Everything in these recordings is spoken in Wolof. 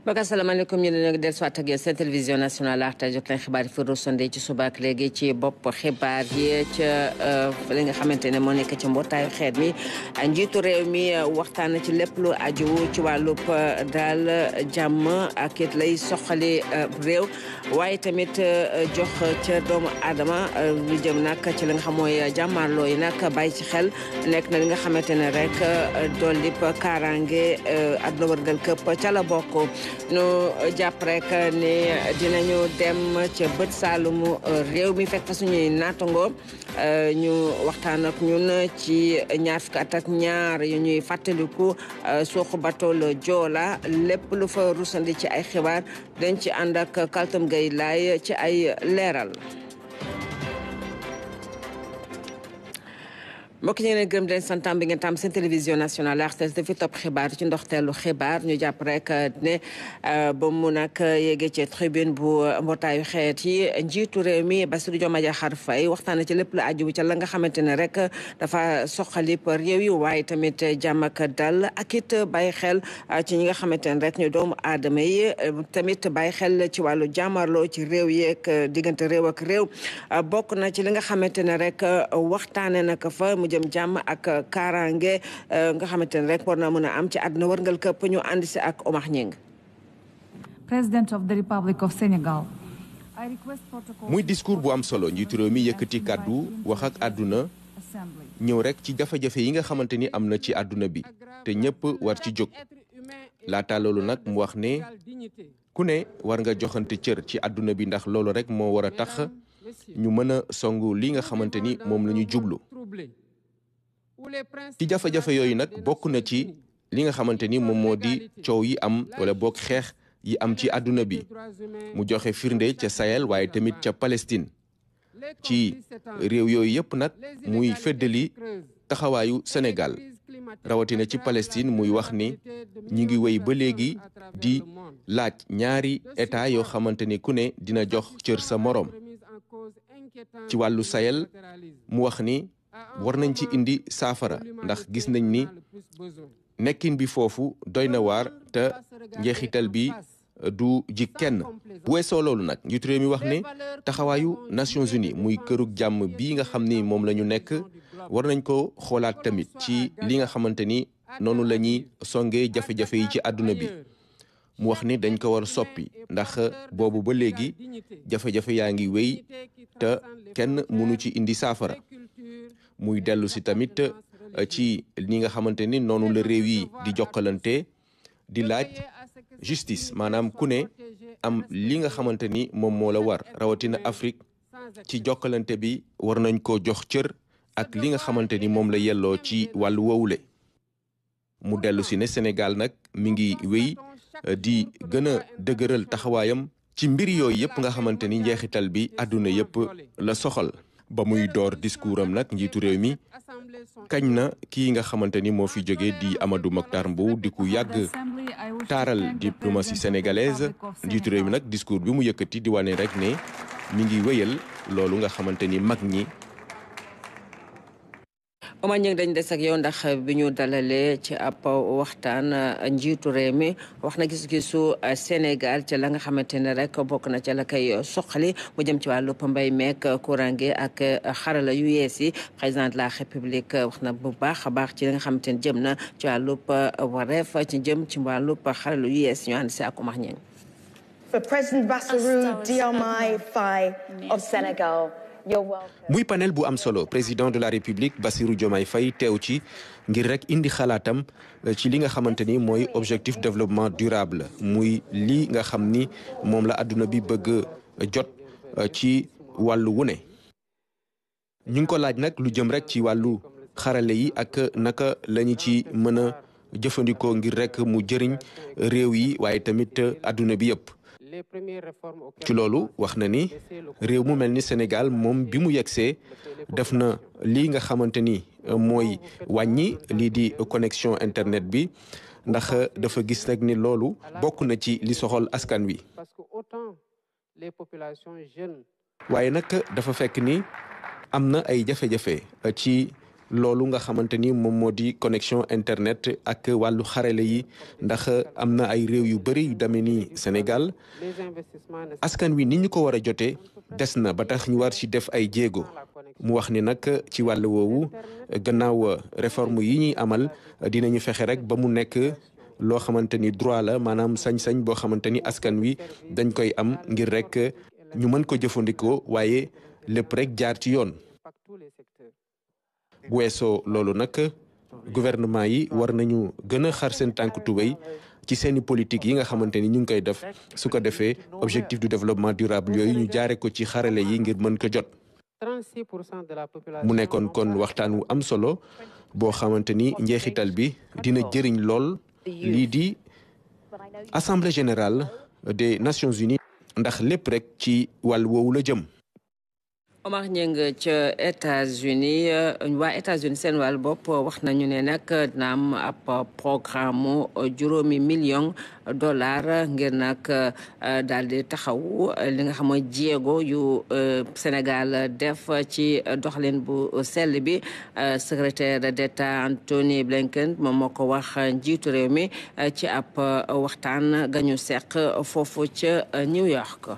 mbokk asalaamaaleykum ñu ne nag dellusiwaat ak yéen seen télévision nationale Arte jot nañ xibaar yi fi rusande ci suba ak léegi ci bopp xibaar yi ca li nga xamante ne moo nekk ci mbootaayu xeet mi njiitu réew mi waxtaan ci lépp lu aju ci wàllub daal jàmm ak it lay soxali réew waaye tamit jox ca doomu aadama lu jëm nag ci li nga xam mooy jàmmaarloo yi nag bàyyi ci xel nekk na li nga xamante ne rek dollib kaaraange àdduna wërngal këpp ca la bokk. nu jàpp rek ne dinañu dem ca bët saalumu réew mi fekk fa suñuy naatangoo ñu waxtaan ak ñun ci ñaar fukki at ak ñaar yu ñuy fàttaliku suuxu bateau le Joola lépp lu fa rusandi ci ay xibaar dañ ci ànd ak Kaltum Gay Laay ci ay leeral. mbokk ñi ne gërëm di leen santam bi ngeen tam seen télévision nationale RTS dafi topp xibaar ci ndoxteelu xibaar ñu jàpp rek ne ba mu nag yéegee ci tribune bu mbootaayu xeet yi njiitu réew mi Bassirou Diomaye Diakhar Faye waxtaan ci lépp lu aju ca la nga xamante ne rek dafa soxali réew yi waaye tamit jàmm ak dal ak it bàyyi xel ci ñi nga xamante ne rek ñu doomu aadama yi tamit bàyyi xel ci wàllu jàmmarloo ci réew yi ak diggante réew ak réew bokk na ci li nga xamante ne rek waxtaane na ko fa jëm jàmm ak kaaraange nga xamante ne rek war na mën a am ci àdduna wërngal këpp ñu ànd si ak Omar Ñing. President of the Republic of Senegal. muy discours bu am solo njiitu réew mi yëkkati kàddu wax ak àdduna ñëw rek ci jafe-jafe yi nga xamante ni am na ci àdduna bi te ñëpp war ci jóg laata loolu nag mu wax ne ku ne war nga joxante cër ci àdduna bi ndax loolu rek moo war a tax ñu mën a songu li nga xamante ni moom la ñu jublu. ci jafe-jafe yooyu nag bokk na ci li nga xamante ni moom moo di coow yi am wala boog xeex yi am ci àdduna bi mu joxe firnde ca Sahel waaye tamit ca Palestine ci réew yooyu yëpp nag muy feddali taxawaayu Sénégal rawatina ci Palestine muy wax ni ñi ngi wéy ba léegi di laaj ñaari état yoo xamante ni ku ne dina jox cër sa moroom ci wàllu Sahel mu wax ni war nañ ci indi saafara ndax gis nañ ni nekkin bi foofu doy na waar te njeexital bi du ji kenn bu weesoo loolu nag njiitu réew mi wax ne taxawaayu Nations Unies muy kërug jàmm bii nga xam ni moom la ñu nekk war nañ ko xoolaat tamit ci li nga xamante ni noonu la ñuy songee jafe-jafe yi ci àdduna bi mu wax ni dañ ko war soppi ndax boobu ba léegi jafe-jafe yaa ngi wéy te kenn mënu ci indi saafara muy dellu si tamit ci li nga xamante ni noonu la réew yi di jokkalante di laaj justice maanaam ku ne am li nga xamante ni moom moo la war rawatina Afrique ci jokkalante bi war nañ ko jox cër ak li nga xamante ni moom la yelloo ci wàllu woowule mu dellu si ne Sénégal nag mi ngi wéy di gën a dëgëral taxawaayam ci mbir yooyu yëpp nga xamante ni njeexital bi àdduna yëpp la soxal. ba muy door discours am nag njiitu réew mi kañ na kii nga xamante ni moo fi jóge di Amadou Mokhtar Mbow di ku yàgg taaral diplomatie sénégalaise njiitu réew mi nag discours bi mu yëkkati di wane rek ne mi ngi wéyal loolu nga xamante ni mag ñi. Omar Ñing dañ des ak yow ndax bi ñu dalalee ci ab waxtaan njiitu réew mi wax na gis-gisu Sénégal ca la nga xamante ne rek bokk na ca la koy soxali mu jëm ci wàllu mbay meek courant gi ak xarala yu yees yi président de la république wax na bu baax a baax ci li nga xamante ne jëm na ci wàllu wareef ci jëm ci wàllu xarala yu yees ñu ànd si ak Omar Ñing. Président Bassirou Diomaye Faye of Sénégal. muy panel bu am solo président de la république Bassirou Diomaye Faye teew ci ngir rek indi xalaatam ci li nga xamante ni mooy objectif développement durable muy li nga xam ni moom la àdduna bi bëgg jot ci wàllu wu ne. ñu ngi ko laaj nag lu jëm rek ci wàllu xarale yi ak naka lañu ci mën a jëfandikoo ngir rek mu jëriñ réew yi waaye tamit àdduna bi yëpp. ci loolu wax na ni réew mu mel ni Sénégal moom bi mu yegsee def na lii nga xamante ni mooy wàññi lii di connexion internet bi ndax dafa gis rek ni loolu bokk na ci li soxal askan wi. waaye nag dafa fekk ni am na ay jafe-jafe ci loolu nga xamante ni moom moo di connexion internet ak wàllu xarale yi ndax am na ay réew yu bëri yu demee ni Sénégal askan wi ni ñu ko war a jotee des na ba tax ñu war ci def ay jéego mu wax ni nag ci wàll woowu gannaaw réforme yi ñuy amal dinañu fexe rek ba mu nekk loo xamante ni droit la maanaam sañ-sañ boo xamante ni askan wi dañ koy am ngir rek ñu mën ko jëfandikoo waaye lépp rek jaar ci yoon. bu weesoo loolu nag gouvernement yi war nañu gën a xar seen tànk tubéy ci seeni politique yi nga xamante ni ñu ngi koy def su ko defee objectif du développement durable yooyu ñu jaare ko ci xarale yi ngir mën ko jot. mu nekkoon kon waxtaan wu am solo boo xamante ni njeexital bi dina jëriñ lool lii di assemblée générale des Nations Unies ndax lépp rek ci wàll woowu la jëm. Omar Ñeng ca États-Unis waa États-Unis seen wàll bopp wax nañu ne nag dina am ab programme $5 million ngir nag daal di taxaw li nga xam mooy jéego yu Sénégal def ci doxalin bu sell bi secrétaire d'État Anthony Blinken moom moo ko wax njiitu réew mi ci ab waxtaan gañu seq foofu ca New York.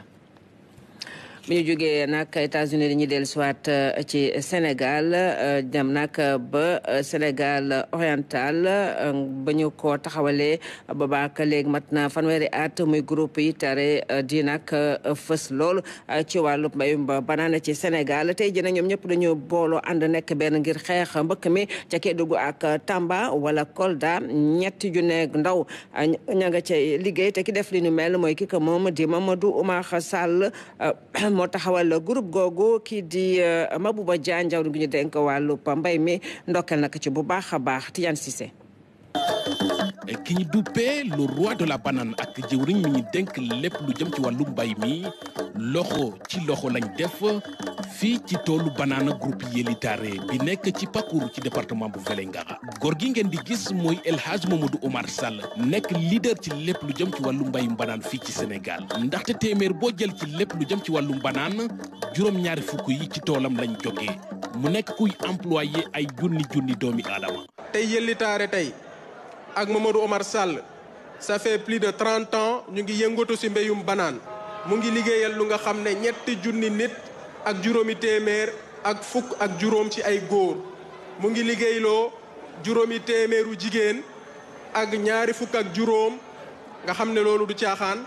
bu ñu jógee nag États-Unis dañuy dellu siwaat ci Sénégal dem nag ba Sénégal oriental ba ñu ko taxawalee boobaak léegi mat na fanweeri at muy groupe yi tare di nag fës lool ci wàllu mbayum banaana ci Sénégal tey jii ñoom ñëpp dañu booloo ànd nekk benn ngir xeex mbëkk mi ca Kédougou ak Tamba wala Kolda ñetti junne ndaw ña nga ca liggéey te ki def li nu mel mooy ki ko moom di Mamadou Oumar Sall moo taxawal groupe googu kii di Mabouba Diagne jaww gi ñu dénk wàllu mbay mi ndokkal naka ci bu baax a baax Tidiane Cissé. ki ñu duppee le roi de la banane ak jëwriñ mi ñu dénk lépp lu jëm ci wàllu mbay mi loxo ci loxo lañ def fii ci toolu banana groupe Yelitare bi nekk ci Pakuru ci département bu Vélingara góor gi ngeen di gis mooy El Hadj Mamadou Oumar Sall nekk leader ci lépp lu jëm ci wàllu mbayum banaan fii ci Sénégal ndaxte téeméer boo jël ci lépp lu jëm ci wàllu banaan juróom-ñaari fukk yi ci toolam lañ jógee mu nekk kuy employé ay junni doomi aadama. tey Yelitare tey ak Mamadou Oumar Sall ça fait plus de 30 ans ñu ngi yëngatu ci mbéyum banaan mu ngi liggéeyal lu nga xam ne ñetti junni nit ak juróomi téeméer ak fukk ak juróom ci ay góor mu ngi liggéeyloo juróomi téeméeru jigéen ak ñaari fukk ak juróom nga xam ne loolu du caaxaan.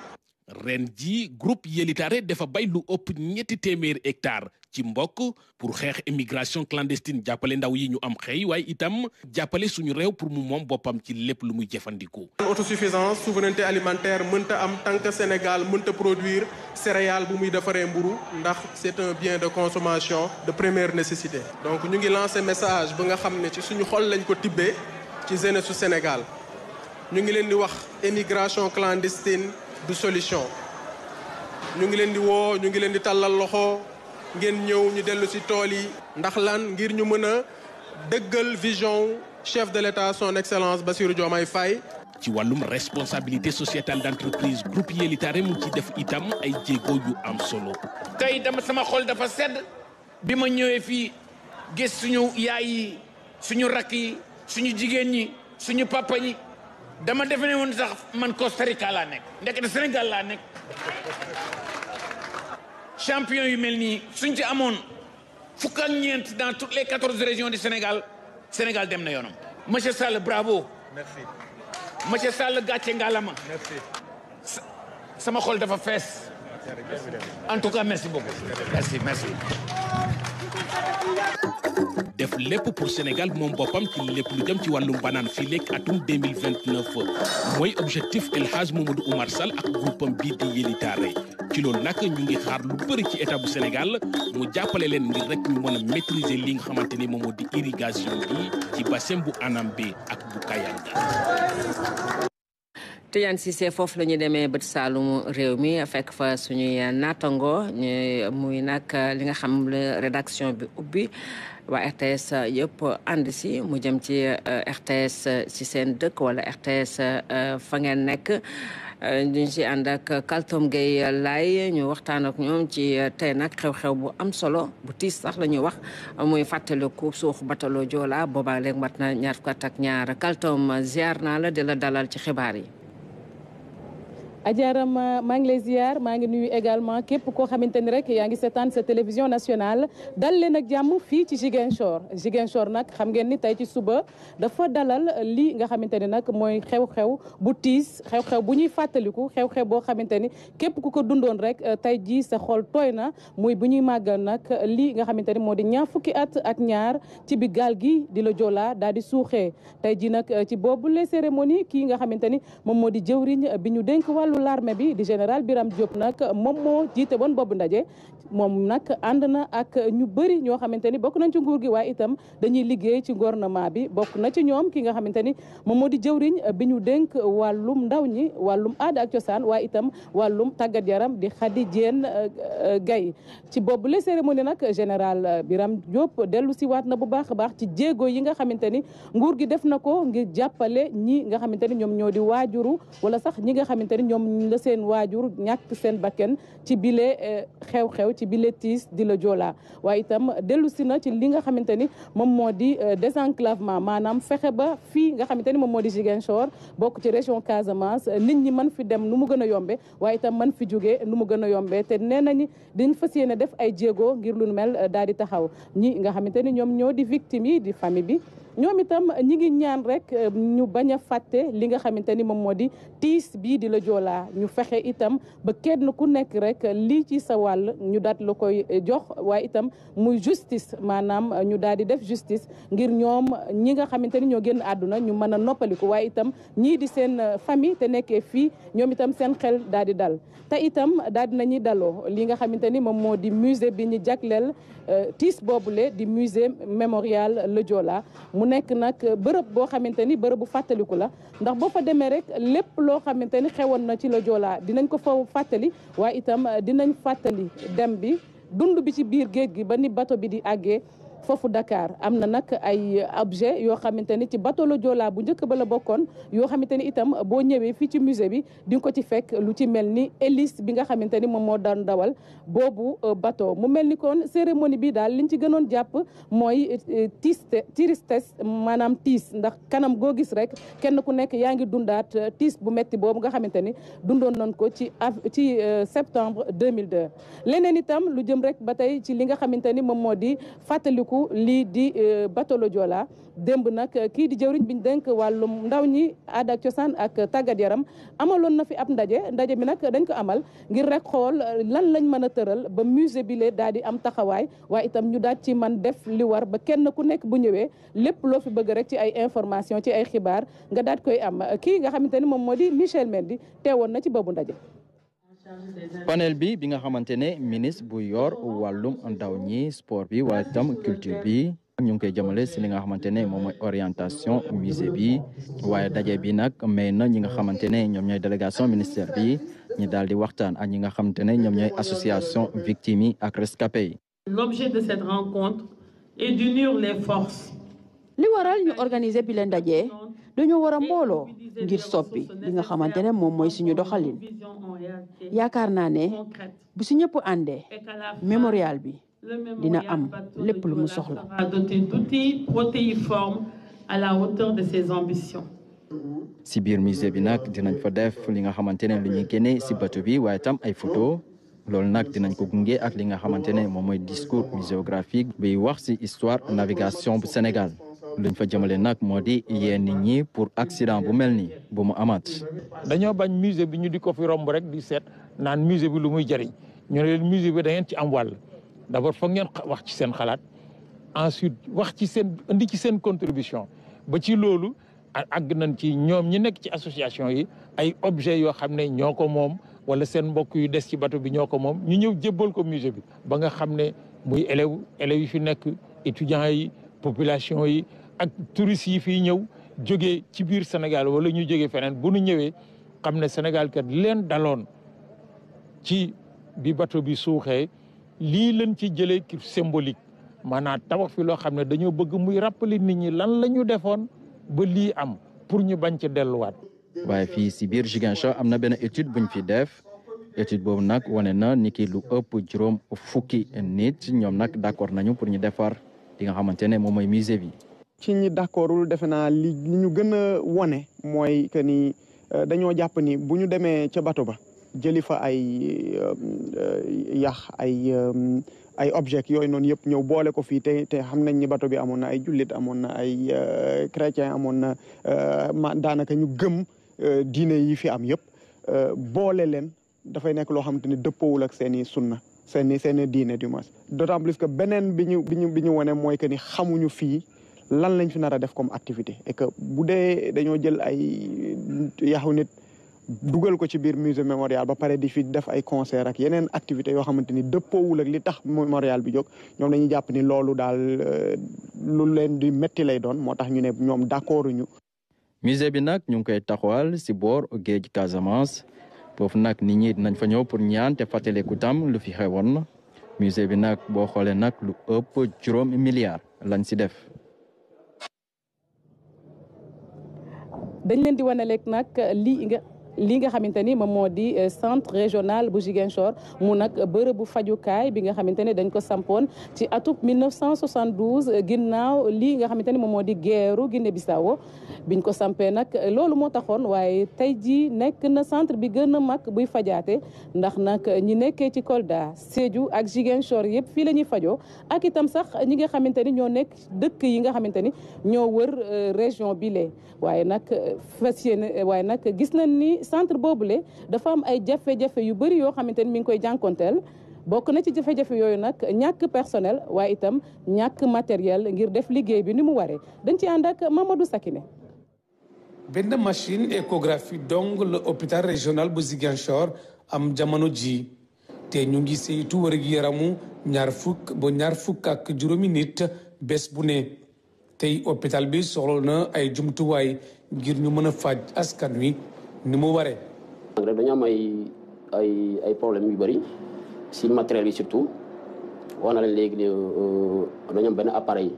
ren ji groupe Yelitare dafa bay lu ëpp ñetti téeméeri hectare ci mbokk pour xeex immigration clandestine jàppale ndaw yi ñu am xëy waaye itam jàppale suñu réew pour mu moom boppam ci lépp lu muy jëfandikoo. autosuffisance souveraineté alimentaire mënta am tant que Sénégal mënta produire céréales bu muy defaree mburu ndax c'est un bien de consommation de première nécessité. donc ñu ngi lancer message ba nga xam ne ci suñu xol lañ ko tibbee ci jeunesse su Sénégal ñu ngi leen di wax immigration clandestine du solution ñu ngi leen di woo ñu ngi leen di tàllal loxo. ngeen ñëw ñu dellu ci tool yi ndax lan ngir ñu mën a dëggal vision chef de l'État son excellence Bassirou Diomaye Faye. ci wàllum responsabilité sociétale d'entreprise groupe Yelitare mu ci def itam ay jéego yu am solo. tey dama sama xol dafa sedd bi ma ñëwee fii gis suñu yaay yi suñu rakk yi suñu jigéen ñi suñu papa ñi dama defe ne woon sax man Costa Rica laa nekk ndekete Sénégal laa nekk. champion yu mel nii suñ ci amoon fukk ak ñeent dans toutes les 14 régions du Sénégal Sénégal dem na yoonam. monsieur Sall bravo. merci. monsieur Sall gàcce ngalama. merci. sama xol dafa fees. en tout cas merci beaucoup. merci. def lépp pour Sénégal moom boppam ci lépp lu jëm ci wàllum banaan fii léegi atum 2029 mooy objectif El Hadj Mamadou Oumar Sall ak groupam bii di Yelitare ci loolu nag ñu ngi xaar lu bëri ci état bu Sénégal mu jàppale leen ngir rek ñu mën a maîtriser li nga xamante ni moom moo di irrigation bi ci bassin bu Anambé ak bu Kayanga. Tidiane Cissé foofu la ñu demee bët saalumu réew mi fekk fa suñuy naataango muy nag li nga xam la rédaction bi ubbi waa RTS yëpp ànd si mu jëm ci RTS ci seen dëkk wala RTS fa ngeen nekk duñ si ànd ak Kaltom Gueye Laye ñu waxtaan ak ñoom ci tey nag xew-xew bu am solo bu tiis sax la ñuy wax muy fàttaliku suuxu batalo Joola boobaa léegi mat na ñaar fukk ak ñaar Kaltom ziar naa la di la dalal ci xibaar yi. Ajarama maa ngi lay ziar maa ngi nuyu également képp koo xamante ni rek yaa ngi seetaan sa télévision nationale dal leen ak jàmm fii ci Ziguinchor nag xam ngeen ni tey ci suba dafa dalal lii nga xamante ni nag mooy xew-xew bu tiis xew-xew bu ñuy fàttaliku xew-xew boo xamante ni képp ku ko dundoon rek tey jii sa xol tooy na muy bu ñuy màggal nag lii nga xamante ni moo di ñaar fukki at ak ñaar ci bi gaal gi di la Joola daal di suuxee tey jii nag ci boobu les cérémonies kii nga xamante ni moom moo di jëwriñ bi ñu dénk wàllu l'armée bi di général Birame Diop nag moom moo jiite woon boobu ndaje moom nag ànd na ak ñu bëri ñoo xamante ni bokk nañ ci nguur gi waaye itam dañuy liggéey ci gouvernement bi bokk na ci ñoom ki nga xamante ni moom moo di jëwriñ bi ñu dénk wàllum ndaw ñi wàllum aada ak cosaan waaye itam wàllum tàggat yaram di Khady Diène Gaye ci boobu les cérémonie nag général Birame Diop dellu si waat na bu baax a baax ci jéego yi nga xamante ni nguur gi def na ko ngir jàppale ñi nga xamante ni ñoom ñoo di waajuru wala sax ñi nga xamante ni ñoom la seen waajur ñàkk seen bakken ci bile xew-xew ci bile tiis di la Joola waaye itam dellu si na ci li nga xamante ni moom moo di désenclavement maanaam fexe ba fii nga xamante ni moom moo di Ziguinchor bokk ci région Casamance nit ñi mën fi dem nu mu gën a yombe waaye itam mën fi jóge nu mu gën a yombe te nee nañu dañ fas yéene def ay jéego ngir lu mel daal di taxaw ñi nga xamante ni ñoom ñoo di victime yi di famille bi ñoom itam ñi ngi ñaan rek ñu bañ a fàtte li nga xamante ni moom moo di tiis bii di la Joola ñu fexe itam ba kenn ku nekk rek lii ci sa wàll ñu daat la koy jox waaye itam muy justice maanaam ñu daal di def justice ngir ñoom ñi nga xamante ni ñoo génn àdduna ñu mën a noppaliku waaye itam ñii di seen famille te nekkee fii ñoom itam seen xel daal di dal te itam daal di nañuy daloo li nga xamante ni moom moo di musée bi ñu jagleel tiis boobule di musée mémorial la Joola mu nekk nag bërëb boo xamante ni bërëb bu fàttaliku la ndax boo fa demee rek lépp loo xamante ni xewoon na ci la Joola dinañ ko fa fàttali waaye itam dinañ fàttali dem bi dund bi ci biir géej gi ba ni bato bi di àggee foofu Dakar am na nag ay objet yoo xamante ni ci bateau la Joola bu njëkk ba la bokkoon yoo xamante ni itam boo ñëwee fii ci musée bi di nga ko ci fekk lu ci mel ni hélice bi nga xamante ni moom moo daan dawal boobu bateau mu mel ni kon cérémonie bi daal liñ ci gënoon jàpp mooy tristesse maanaam tiis ndax kanam goo gis rek kenn ku nekk yaa ngi dundaat tiis bu metti boobu nga xamante ni dundoon nañ ko ci septembre 2002 leneen itam lu jëm rek ba tey ci li nga xamante ni moom moo di fàttaliku lii di bateau la Joola démb nag kii di jëwriñ bi ñu dénk wàllum ndaw ñi aada ak cosaan ak tàggat yaram amaloon na fi ab ndaje bi nag dañ ko amal ngir rek xool lan lañ mën a tëral ba musée bi lee daal di am taxawaay waaye itam ñu daal ci man def li war ba kenn ku nekk bu ñëwee lépp loo fi bëgg rek ci ay information ci ay xibaar nga daal koy am kii nga xamante ni moom moo di Michel Mendy teewoon na ci boobu ndaje. panel bi nga xamante ne ministre bu yor wàllum ndaw ñi sport bi waaye itam culture bi ñu ngi koy jëmale si li nga xamante ne moom mooy orientation musée bi waaye daje bi nag may na ñi nga xamante ne ñoom ñooy délégation ministère bi ñu daal di waxtaan ak ñi nga xamante ne ñoom ñooy association victimes yi ak rescapés yi. L'objet de cette rencontre est d'unir les forces. li waral ñu organiser bi leen daje dañoo war a mbooloo ngir soppi li nga xamante ne moom mooy suñu doxalin yaakaar naa ne bu si ñëpp àndee mémorial bi dina am lépp lu mu soxla. Doté d'outils protéiformes à la hauteur de ses ambitions. si biir musée bi nag dinañ fa def li nga xamante ne lu ñuy génne si bateau bi waaye tam ay photo loolu nag dinañ ko gunge ak li nga xamante ne moom mooy discours muséographique biy wax si histoire navigation bu Sénégal. luñ fa jëmale nag moo di yee nit ñi pour accident bu mel ni bu mu amaat. dañoo bañ musée bi ñu di ko fi romb rek di seet naan musée bi lu muy jëriñ ñu ne leen musée bi da ngeen ci am wàll d'abord foog ngeen wax ci seen xalaat ensuite wax ci seen indi ci seen contribution ba ci loolu àgg nañ ci ñoom ñi nekk ci association yi ay objets yoo xam ne ñoo ko moom wala seen mbokk yu des ci bateau bi ñoo ko moom ñu ñëw jébbal ko musée bi ba nga xam ne muy élèves yi fi nekk étudiants yi population yi ak touristes yi fii ñëw jógee ci biir Sénégal wala ñu jógee feneen bu ñu ñëwee xam ne Sénégal kat leen daloon ci bi bateau bi suuxee lii leen ci jëlee ki symbolique maanaam tabax fi loo xam ne dañoo bëgg muy rappeler nit ñi lan la ñu defoon ba lii am pour ñu bañ ci delluwaat. waaye fii si biir Ziguinchor am na benn étude buñ fi def étude boobu nag wane na ni ki lu ëpp juróom fukki nit ñoom nag d'accord nañu pour ñu defar li nga xamante ne moom mooy musée bi. ci ñi d'accordul defe naa li ñu gën a wone mooy que ni dañoo jàpp ni bu ñu demee ca bato ba jëli fa ay yax ay objets yooyu noonu yëpp ñëw boole ko fii te xam nañ ni bato bi amoon na ay jullit amoon na ay chrétien amoon na daanaka ñu gëm diine yi fi am yëpp boole leen dafay nekk loo xamante ni dëppoowul ak seen i sunna seen i diine du moins d'autant plus que beneen bi ñu wane mooy que ni xamuñu fii lan lañ fi nar a def comme activité et que bu dee dañoo jël ay yaxu nit dugal ko ci biir musée mémorial ba pare di fi def ay concert ak yeneen activités yoo xamante ni dëppoowul ak li tax mémorial bi jóg ñoom dañuy jàpp ni loolu daal lu leen di metti lay doon moo tax ñu ne ñoom d'accord ñu. musée bi nag ñu ngi koy taxawal si boor géej Casamance foofu nag nit ñi dinañ fa ñëw pour ñaan te fàttaliku tam lu fi xewoon musée bi nag boo xoolee nag lu ëpp 5 milliards lañ si def. dañ leen di wane lekk nag lii nga xamante ni moom moo di centre régional bu Ziguinchor mu nag bërëbu fajukaay bi nga xamante ne dañ ko sampoon ci atub 1972 ginnaaw lii nga xamante ni moom moo di guerru Guinée-Bissau biñ ko sampee nag loolu moo taxoon waaye tey jii nekk na centre bi gën a mag buy fajaate ndax nag ñi nekkee ci Kolda Sédhiou ak Ziguinchor yëpp fii la ñuy fajoo ak itam sax ñi nga xamante ni ñoo nekk dëkk yi nga xamante ni ñoo wër région bi lee waaye nag gis nañ ni centre boobule dafa am ay jafe-jafe yu bëri yoo xamante ni mi ngi koy jànkonteel bokk na ci jafe-jafe yooyu nag ñàkk personnel waaye itam ñàkk matériel ngir def liggéey bi ni mu waree dañ ci ànd ak Mamadou Sakine. benn machine échographie dong le hôpital régional bu Ziguinchor am jamono ji te ñu ngi saytu wér-gu-yaramu ñaar fukk ak juróomi nit bés bu ne tey hôpital bi soxla na ay jumtuwaay ngir ñu mën a faj askan wi ni mu waree. dañu am ay problème yu bëri si matériel bi surtout wax na leen léegi dañu am benn appareil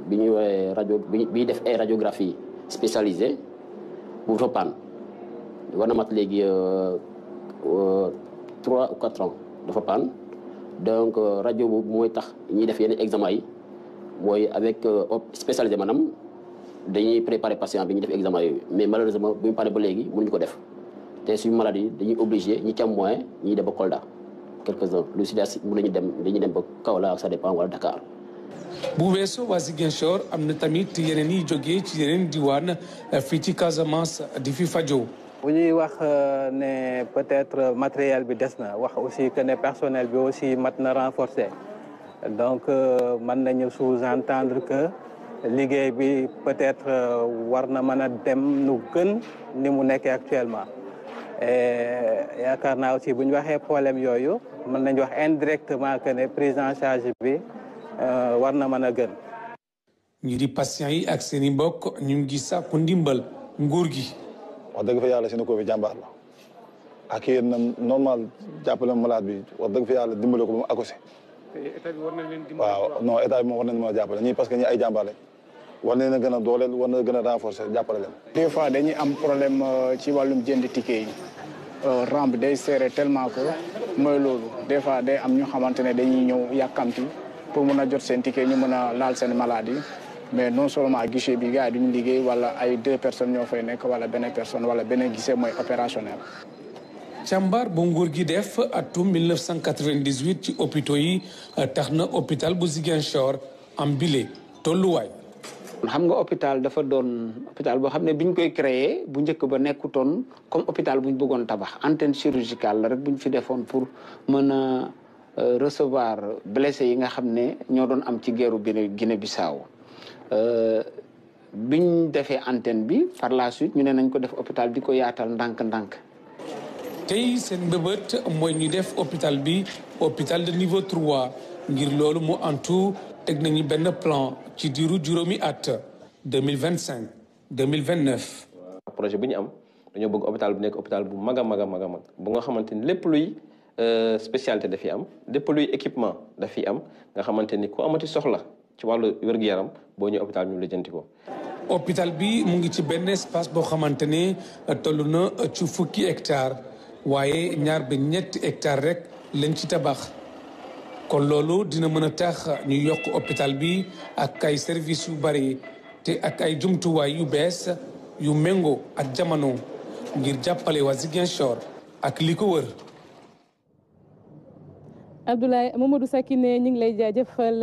bi ñuy woowee rajo bi def ay radiographie spécialisée bu fa panne war na mat léegi 3 ou 4 ans dafa panne donc rajo boobu mooy tax ñuy def yenn examen yi mooy avec spécialisé maanaam dañuy préparer patient bi ñu def examen yooyu mais malheureusement bu ñu paree ba léegi mënuñu ko def te suñu maladie dañuy obligé ñi ci am moyen ñuy dem ba Kolda quelques-uns lu si des mën nañu dem dañuy dem ba Kaolack ça dépend wala Dakar. bu weesoo waa Ziguinchor am na tamit yeneen yi jógee ci yeneen diwaan fii ci Casamance di fi fajoo. bu ñuy wax ne peut-être matériel bi des na wax aussi que ne personnel bi aussi mat na renforcer donc mën nañu sous-entendre que liggéey bi peut-être war na mën a dem nu gën ni mu nekkee actuellement et yaakaar naa aussi bu ñu waxee problème yooyu mën nañu wax indirectement que ne prise en charge bi war na mën a gën. ñi di patients yi ak seen i mbokk ñu ngi sàkku ndimbal nguur gi. wax dëgg fa yàlla Sénégal bi jàmbaar la ak yéen na normal jàppale malade bi wax dëgg fa yàlla dimbale ko ba mu accouché. état bi war na leen dimbale. waaw non état bi moom war nañu mën a jàppale ñii parce que ñii ay jàmbaar lañ war nañ a gën a dooleel war na gën a renforcer jàppale leen. des fois dañuy am problème ci wàllum jënd ticket yi rang bi day serré tellement que mooy loolu des fois day am ñu xamante ne dañuy ñëw yàkkamti pour mën a jot seen ticket ñu mën a laal seen maladie mais non seulement guichet bi gars yi duñu liggéey wala ay 2 personnes ñoo fay nekk wala benn personne wala benn guichet mooy opérationnel. càmbar bu nguur gi def atum 1998 ci hôpitaux yi tax na hôpital bu Ziguinchor am bile tolluwaay. xam nga hôpital dafa doon hôpital boo xam ne biñ koy créé bu njëkk ba nekkutoon comme hôpital buñ bëggoon tabax antenne chirurgicale la rek buñ fi defoon pour mën a recevoir blessés yi nga xam ne ñoo doon am ci guerru Guinée-Bissau biñ defee antenne bi par la suite ñu ne nañ ko def hôpital di ko yaatal ndànk-ndànk. tey seen mbëbët mooy ñu def hôpital bi hôpital de niveau 3 ngir loolu mu antu teg nañu benn plan ci diiru juróomi at 2025 2029. projet bi ñu am dañoo bëgg hôpital bu nekk hôpital bu mag a mag a mag a mag bu nga xamante ni lépp luy spécialité dafiy am lépp luy équipement dafiy am nga xamante ni ku amati soxla ci wàllu wér-gu-yaram boo ñëw hôpital ñu lijjanti ko. hôpital bi mu ngi ci benn espace boo xamante ne toll na ci fukki hectare waaye ñaar ba ñetti hectare rek lañ ci tabax kon loolu dina mën a tax ñu yokk hôpital bi ak ay services yu bari te ak ay jumtuwaay yu bees yu méngoo ak jamono ngir jàppale waa Ziguinchor ak li ko wër. Abdoulaye Mamadou Sakine ñu ngi lay jaajëfal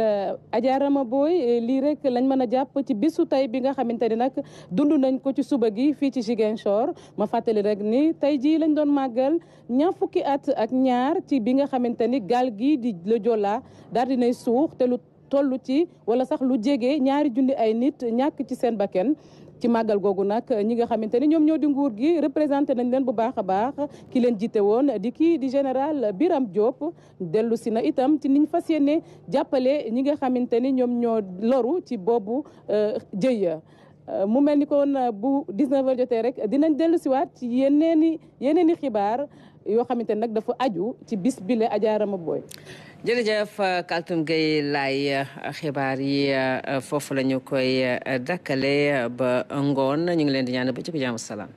Adja Rama Boy lii rek lañ mën a jàpp ci bisu tey bi nga xamante ni nag dund nañ ko ci suba gi fii ci Ziguinchor ma fàttali rek ni tey jii lañ doon màggal ñaar fukki at ak ñaar ci bi nga xamante ni gaal gi di le Joola daal di nay suux te lu toll ci wala sax lu jege ñaari junni ay nit ñàkk ci seen bakken ci màggal googu nag ñi nga xamante ni ñoom ñoo di nguur gi représenté nañ leen bu baax a baax ki leen jiite woon di kii di général Biram Diop dellu si na itam ci niñ fas yéene jàppale ñi nga xamante ni ñoom ñoo loru ci boobu jëya mu mel ni kon bu 19h jotee rek dinañ dellu siwaat ci yeneeni xibaar yoo xamante ni nag dafa aju ci bis bile Adja Rama Boy. jërëjëf Kaltoum Gueye laay xibaar yi foofu la ñu koy dakkale ba ngoon ñu ngi leen di ñaan ba ci jàmm salaam.